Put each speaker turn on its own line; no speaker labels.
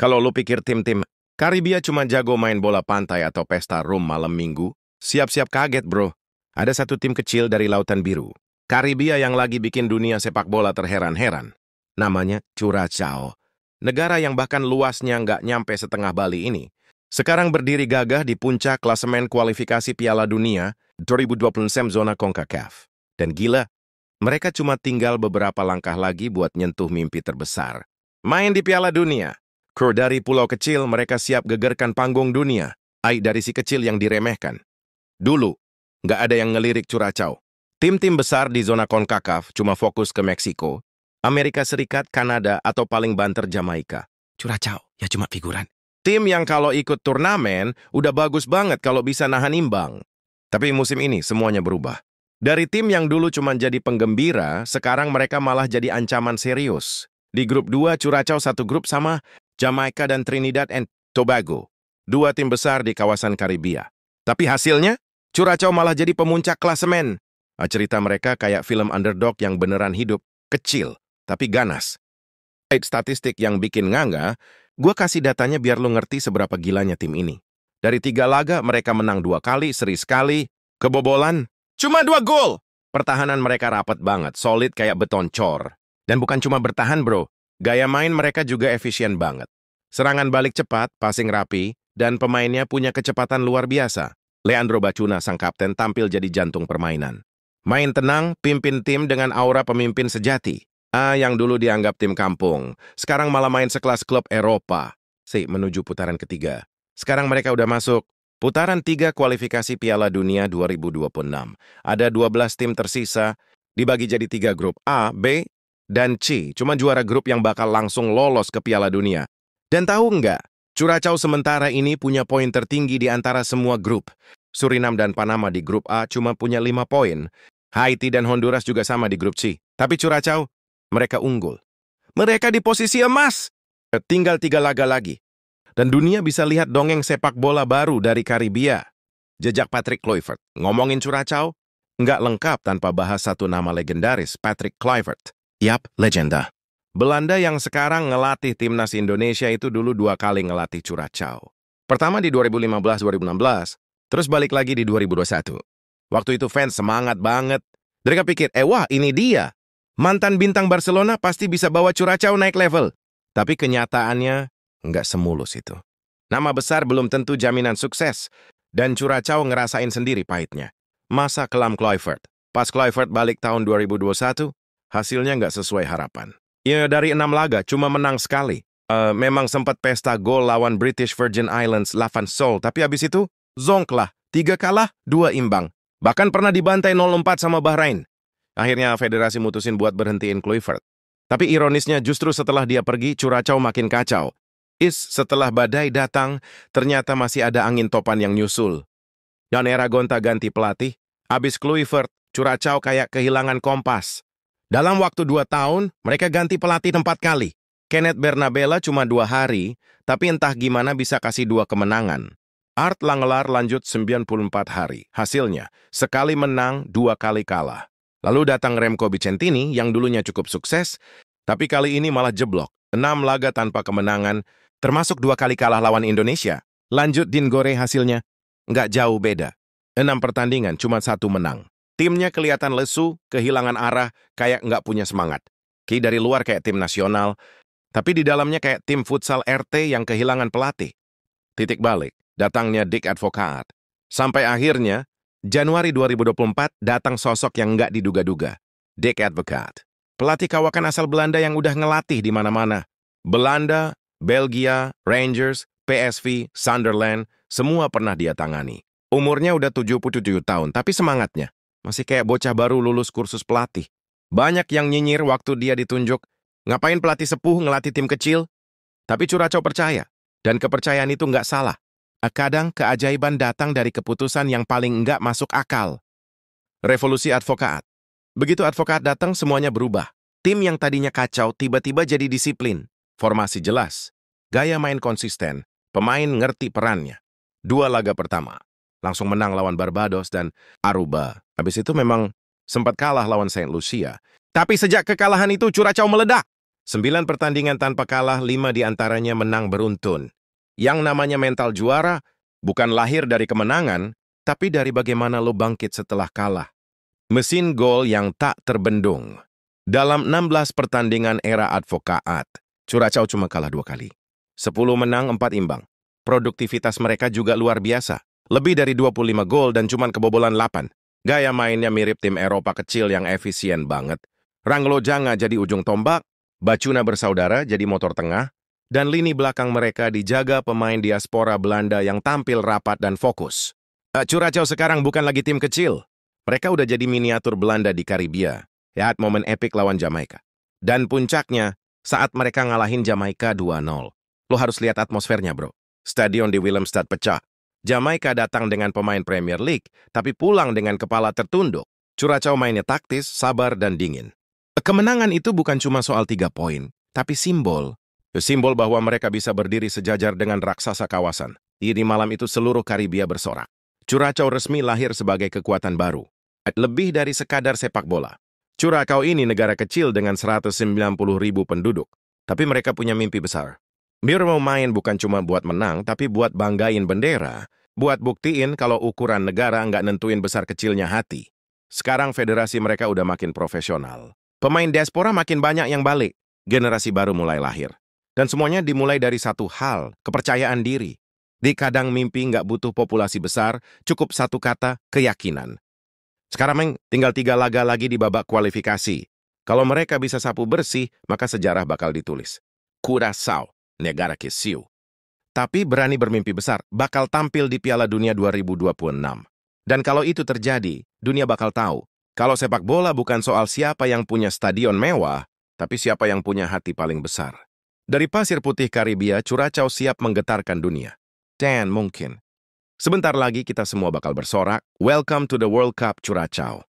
Kalau lu pikir tim-tim Karibia cuma jago main bola pantai atau pesta rum malam minggu, siap-siap kaget bro. Ada satu tim kecil dari Lautan Biru, Karibia yang lagi bikin dunia sepak bola terheran-heran. Namanya Curaçao. Negara yang bahkan luasnya nggak nyampe setengah Bali ini. Sekarang berdiri gagah di puncak klasemen kualifikasi Piala Dunia 2026 zona CONCACAF. Dan gila, mereka cuma tinggal beberapa langkah lagi buat nyentuh mimpi terbesar. Main di Piala Dunia. Kru dari pulau kecil, mereka siap gegerkan panggung dunia. Dari si kecil yang diremehkan. Dulu, nggak ada yang ngelirik Curaçao. Tim-tim besar di zona CONCACAF cuma fokus ke Meksiko, Amerika Serikat, Kanada, atau paling banter Jamaika. Curaçao, ya cuma figuran. Tim yang kalau ikut turnamen, udah bagus banget kalau bisa nahan imbang. Tapi musim ini semuanya berubah. Dari tim yang dulu cuma jadi penggembira, sekarang mereka malah jadi ancaman serius. Di grup 2, Curaçao satu grup sama Jamaika dan Trinidad and Tobago. Dua tim besar di kawasan Karibia. Tapi hasilnya, Curaçao malah jadi pemuncak klasemen. Cerita mereka kayak film underdog yang beneran hidup, kecil, tapi ganas. Statistik yang bikin nganga, gue kasih datanya biar lo ngerti seberapa gilanya tim ini. Dari 3 laga, mereka menang 2 kali, seri sekali, kebobolan, cuma 2 gol. Pertahanan mereka rapat banget, solid kayak beton cor. Dan bukan cuma bertahan bro, gaya main mereka juga efisien banget. Serangan balik cepat, passing rapi, dan pemainnya punya kecepatan luar biasa. Leandro Bacuna, sang kapten, tampil jadi jantung permainan. Main tenang, pimpin tim dengan aura pemimpin sejati. Yang dulu dianggap tim kampung, sekarang malah main sekelas klub Eropa. Menuju putaran ketiga. Sekarang mereka udah masuk putaran 3 kualifikasi Piala Dunia 2026. Ada 12 tim tersisa, dibagi jadi 3 grup A, B, dan C. Cuma juara grup yang bakal langsung lolos ke Piala Dunia. Dan tahu nggak, Curaçao sementara ini punya poin tertinggi di antara semua grup. Surinam dan Panama di grup A cuma punya 5 poin. Haiti dan Honduras juga sama di grup C. Tapi Curaçao, mereka unggul. Mereka di posisi emas. Tinggal 3 laga lagi. Dan dunia bisa lihat dongeng sepak bola baru dari Karibia. Jejak Patrick Kluivert. Ngomongin Curaçao, nggak lengkap tanpa bahas satu nama legendaris, Patrick Kluivert. Yap, legenda. Belanda yang sekarang ngelatih timnas Indonesia itu dulu 2 kali ngelatih Curaçao. Pertama di 2015-2016, terus balik lagi di 2021. Waktu itu fans semangat banget. Mereka pikir, wah ini dia. Mantan bintang Barcelona pasti bisa bawa Curaçao naik level. Tapi kenyataannya nggak semulus itu. Nama besar belum tentu jaminan sukses. Dan Curaçao ngerasain sendiri pahitnya. Masa kelam Kluivert. Pas Kluivert balik tahun 2021, hasilnya nggak sesuai harapan. Ya dari 6 laga cuma menang sekali. Memang sempat pesta gol lawan British Virgin Islands Lavan Sol. Tapi habis itu, zonk lah. 3 kalah, 2 imbang. Bahkan pernah dibantai 0-4 sama Bahrain. Akhirnya federasi mutusin buat berhentiin Kluivert. Tapi ironisnya justru setelah dia pergi, Curaçao makin kacau. Setelah badai datang, ternyata masih ada angin topan yang nyusul. Dan era gonta-ganti pelatih, abis Kluivert, Curaçao kayak kehilangan kompas. Dalam waktu 2 tahun, mereka ganti pelatih 4 kali. Kenneth Bernabella cuma 2 hari, tapi entah gimana bisa kasih 2 kemenangan. Art Langelar lanjut 94 hari. Hasilnya, sekali menang, 2 kali kalah. Lalu datang Remco Vicentini yang dulunya cukup sukses, tapi kali ini malah jeblok. 6 laga tanpa kemenangan, termasuk 2 kali kalah lawan Indonesia. Lanjut Din Gore hasilnya, nggak jauh beda. 6 pertandingan, cuma 1 menang. Timnya kelihatan lesu, kehilangan arah, kayak nggak punya semangat. Dari luar kayak tim nasional, tapi di dalamnya kayak tim futsal RT yang kehilangan pelatih. Titik balik, datangnya Dick Advocaat. Sampai akhirnya, Januari 2024 datang sosok yang nggak diduga-duga. Dick Advocaat. Pelatih kawakan asal Belanda yang udah ngelatih di mana-mana. Belanda, Belgia, Rangers, PSV, Sunderland, semua pernah dia tangani. Umurnya udah 77 tahun, tapi semangatnya masih kayak bocah baru lulus kursus pelatih. Banyak yang nyinyir waktu dia ditunjuk. Ngapain pelatih sepuh ngelatih tim kecil? Tapi Curaçao percaya. Dan kepercayaan itu nggak salah. Kadang keajaiban datang dari keputusan yang paling nggak masuk akal. Revolusi Advocaat. Begitu Advocaat datang, semuanya berubah. Tim yang tadinya kacau tiba-tiba jadi disiplin. Formasi jelas. Gaya main konsisten. Pemain ngerti perannya. 2 laga pertama. Langsung menang lawan Barbados dan Aruba. Habis itu memang sempat kalah lawan Saint Lucia. Tapi sejak kekalahan itu Curaçao meledak. 9 pertandingan tanpa kalah, 5 diantaranya menang beruntun. Yang namanya mental juara bukan lahir dari kemenangan, tapi dari bagaimana lo bangkit setelah kalah. Mesin gol yang tak terbendung. Dalam 16 pertandingan era advokaat, Curaçao cuma kalah 2 kali. 10 menang, 4 imbang. Produktivitas mereka juga luar biasa. Lebih dari 25 gol dan cuman kebobolan 8. Gaya mainnya mirip tim Eropa kecil yang efisien banget. Ranglo Janga jadi ujung tombak, Bacuna bersaudara jadi motor tengah, dan lini belakang mereka dijaga pemain diaspora Belanda yang tampil rapat dan fokus. Curaçao sekarang bukan lagi tim kecil. Mereka udah jadi miniatur Belanda di Karibia. Lihat momen epik lawan Jamaika. Dan puncaknya, saat mereka ngalahin Jamaika 2-0. Lo harus lihat atmosfernya, bro. Stadion di Willemstad pecah. Jamaika datang dengan pemain Premier League, tapi pulang dengan kepala tertunduk. Curaçao mainnya taktis, sabar, dan dingin. Kemenangan itu bukan cuma soal 3 poin, tapi simbol. Simbol bahwa mereka bisa berdiri sejajar dengan raksasa kawasan. Di malam itu seluruh Karibia bersorak. Curaçao resmi lahir sebagai kekuatan baru. Lebih dari sekadar sepak bola. Curaçao ini negara kecil dengan 190.000 penduduk. Tapi mereka punya mimpi besar. Mir mau main bukan cuma buat menang, tapi buat banggain bendera. Buat buktiin kalau ukuran negara nggak nentuin besar kecilnya hati. Sekarang federasi mereka udah makin profesional. Pemain diaspora makin banyak yang balik. Generasi baru mulai lahir. Dan semuanya dimulai dari satu hal, kepercayaan diri. Di kadang mimpi nggak butuh populasi besar, cukup satu kata, keyakinan. Sekarang tinggal 3 laga lagi di babak kualifikasi. Kalau mereka bisa sapu bersih, maka sejarah bakal ditulis. Curaçao, negara kecil. Tapi berani bermimpi besar, bakal tampil di Piala Dunia 2026. Dan kalau itu terjadi, dunia bakal tahu. Kalau sepak bola bukan soal siapa yang punya stadion mewah, tapi siapa yang punya hati paling besar. Dari pasir putih Karibia, Curaçao siap menggetarkan dunia. Dan mungkin, sebentar lagi kita semua bakal bersorak. Welcome to the World Cup, Curaçao.